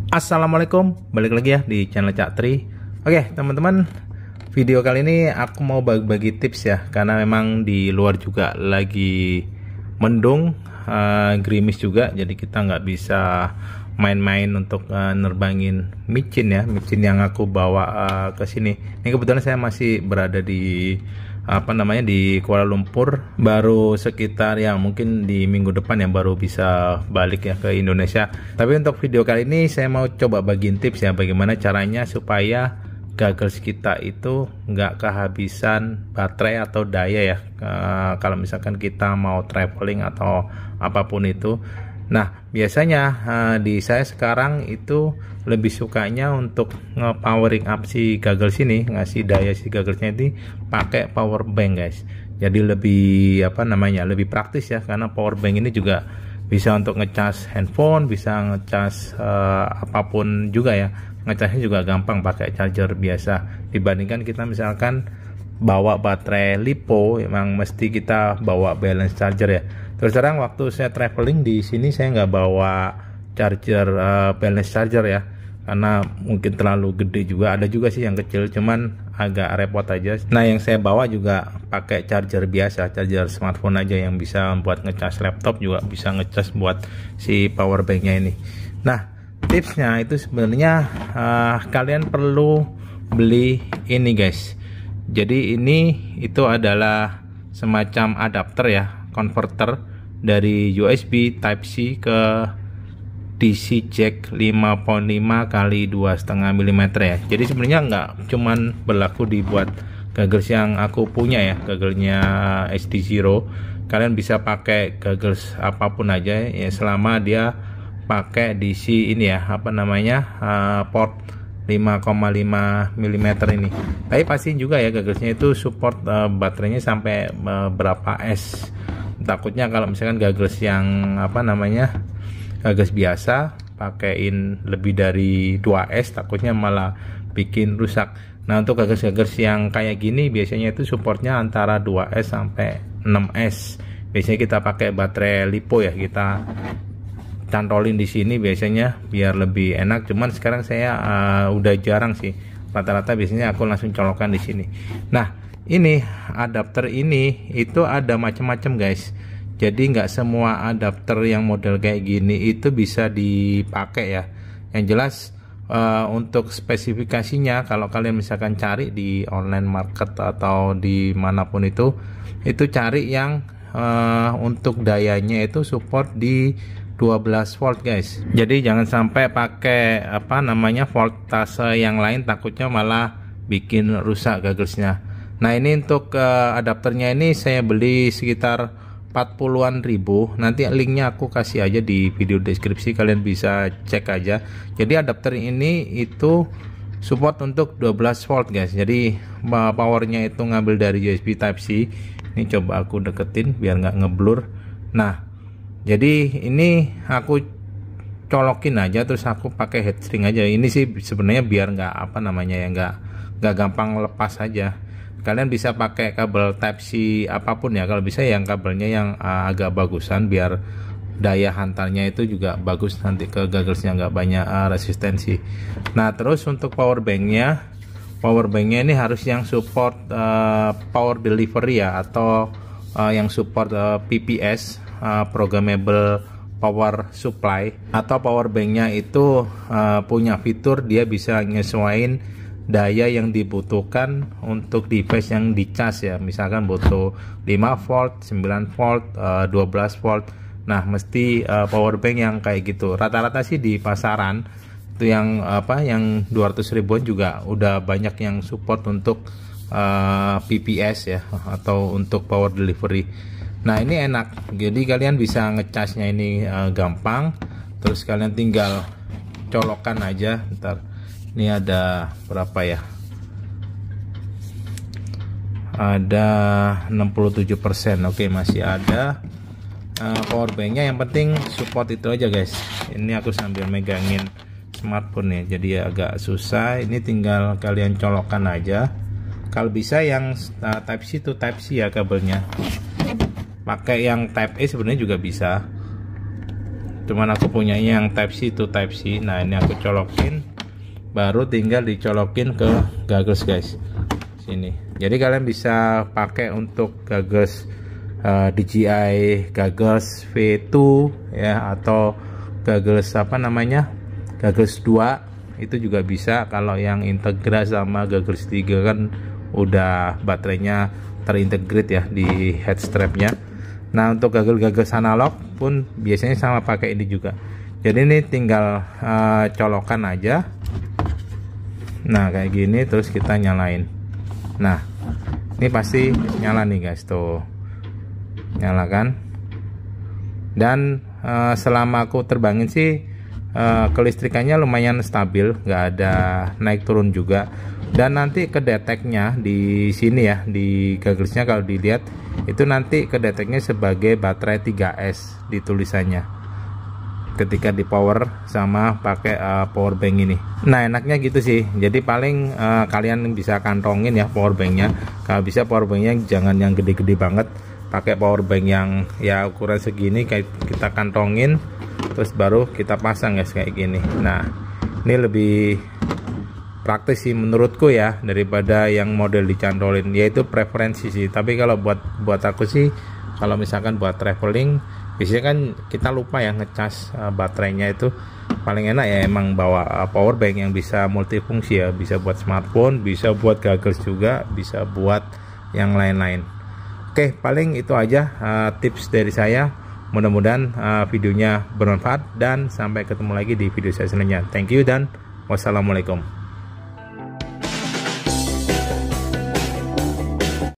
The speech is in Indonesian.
Assalamualaikum, balik lagi ya di channel Cak Tri. Oke teman-teman, video kali ini aku mau bagi tips ya, karena memang di luar juga lagi mendung, gerimis juga, jadi kita nggak bisa main-main untuk nerbangin micin ya, micin yang aku bawa ke sini. Ini kebetulan saya masih berada di di Kuala Lumpur, baru sekitar ya mungkin di minggu depan yang baru bisa balik ya ke Indonesia. Tapi untuk video kali ini saya mau coba bagiin tips ya, bagaimana caranya supaya goggles kita itu nggak kehabisan baterai atau daya ya, kalau misalkan kita mau traveling atau apapun itu. Nah biasanya di saya sekarang itu lebih sukanya untuk nge-powering up si goggles ini, ngasih daya si gogglesnya ini pakai power bank guys. Jadi lebih lebih praktis ya, karena power bank ini juga bisa untuk ngecas handphone, bisa ngecas apapun juga ya. Ngecasnya juga gampang pakai charger biasa, dibandingkan kita misalkan bawa baterai lipo, emang mesti kita bawa balance charger ya. Terus terang waktu saya traveling di sini saya nggak bawa charger balance charger ya, karena mungkin terlalu gede juga. Ada juga sih yang kecil, cuman agak repot aja. Nah yang saya bawa juga pakai charger biasa, charger smartphone aja, yang bisa buat ngecas laptop, juga bisa ngecas buat si power banknya ini. Nah tipsnya itu sebenarnya kalian perlu beli ini guys. Jadi ini itu adalah semacam adapter ya, converter dari USB Type-C ke DC jack 5.5 kali 2,5 mm ya. Jadi sebenarnya nggak cuman berlaku dibuat goggles yang aku punya ya, gogglesnya HD0. Kalian bisa pakai goggles apapun aja ya, selama dia pakai DC ini ya, port 5,5 mm ini. Tapi pastiin juga ya gogglesnya itu support baterainya sampai berapa S. Takutnya kalau misalkan goggles yang goggles biasa pakein lebih dari 2S, takutnya malah bikin rusak. Nah untuk goggles yang kayak gini biasanya itu supportnya antara 2S sampai 6S. Biasanya kita pakai baterai lipo ya, kita cantolin di sini biasanya biar lebih enak. Cuman sekarang saya udah jarang sih, rata-rata biasanya aku langsung colokan di sini. Nah ini adapter ini itu ada macam-macam guys. Jadi nggak semua adapter yang model kayak gini itu bisa dipakai ya. Yang jelas untuk spesifikasinya, kalau kalian misalkan cari di online market atau di manapun itu cari yang untuk dayanya itu support di 12 volt guys. Jadi jangan sampai pakai voltase yang lain, takutnya malah bikin rusak gogglesnya. Nah ini untuk adapternya ini saya beli sekitar 40-an ribu. Nanti linknya aku kasih aja di video deskripsi, kalian bisa cek aja. Jadi adapter ini itu support untuk 12 volt guys. Jadi powernya itu ngambil dari USB Type-C. Ini coba aku deketin biar nggak ngeblur. Nah jadi ini aku colokin aja, terus aku pakai headstring aja. Ini sih sebenarnya biar nggak nggak gampang lepas aja. Kalian bisa pakai kabel Type-C apapun ya, kalau bisa yang kabelnya yang agak bagusan, biar daya hantarnya itu juga bagus, nanti ke gogglesnya nggak banyak resistensi. Nah terus untuk power banknya ini harus yang support power delivery ya, atau yang support PPS, programmable power supply, atau power banknya itu punya fitur dia bisa nyesuaiin daya yang dibutuhkan untuk device yang dicas ya. Misalkan butuh 5 volt, 9 volt, 12 volt. Nah mesti power bank yang kayak gitu. Rata-rata sih di pasaran itu yang yang 200 ribuan juga udah banyak yang support untuk PPS ya, atau untuk power delivery. Nah ini enak, jadi kalian bisa ngecasnya ini gampang. Terus kalian tinggal colokan aja. Ntar ini ada berapa ya, ada 67%. Oke masih ada power banknya. Yang penting support itu aja guys. Ini aku sambil megangin smartphone ya, jadi agak susah. Ini tinggal kalian colokan aja. Kalau bisa yang Type-C itu Type-C ya kabelnya. Pakai yang Type A sebenarnya juga bisa. cuman aku punya yang Type C to Type C. Nah ini aku colokin, baru tinggal dicolokin ke goggles guys, sini. Jadi kalian bisa pakai untuk goggles DJI goggles V2 ya, atau goggles apa namanya, goggles 2 itu juga bisa. Kalau yang Integra sama goggles 3 kan udah baterainya terintegrate ya di head strapnya. Nah untuk goggles analog pun biasanya sama pakai ini juga. Jadi ini tinggal colokan aja. Nah kayak gini, terus kita nyalain. Nah ini pasti nyala nih guys, tuh nyalakan. Dan selama aku terbangin sih kelistrikannya lumayan stabil, nggak ada naik turun juga. Dan nanti kedeteknya di sini ya, di gogglesnya kalau dilihat itu nanti kedeteknya sebagai baterai 3S di tulisannya ketika di power sama pakai power bank ini. Nah enaknya gitu sih. Jadi paling kalian bisa kantongin ya power banknya. Kalau bisa power banknya jangan yang gede-gede banget, pakai power bank yang ya ukuran segini, kayak kita kantongin terus baru kita pasang guys kayak gini. Nah ini lebih praktis sih menurutku ya, daripada yang model dicantolin, yaitu preferensi sih. Tapi kalau buat aku sih, kalau misalkan buat traveling, biasanya kan kita lupa ya ngecas baterainya, itu paling enak ya emang bawa power bank yang bisa multifungsi ya, bisa buat smartphone, bisa buat goggles juga, bisa buat yang lain-lain. Oke, paling itu aja tips dari saya. Mudah-mudahan videonya bermanfaat, dan sampai ketemu lagi di video saya selanjutnya. Thank you dan wassalamualaikum.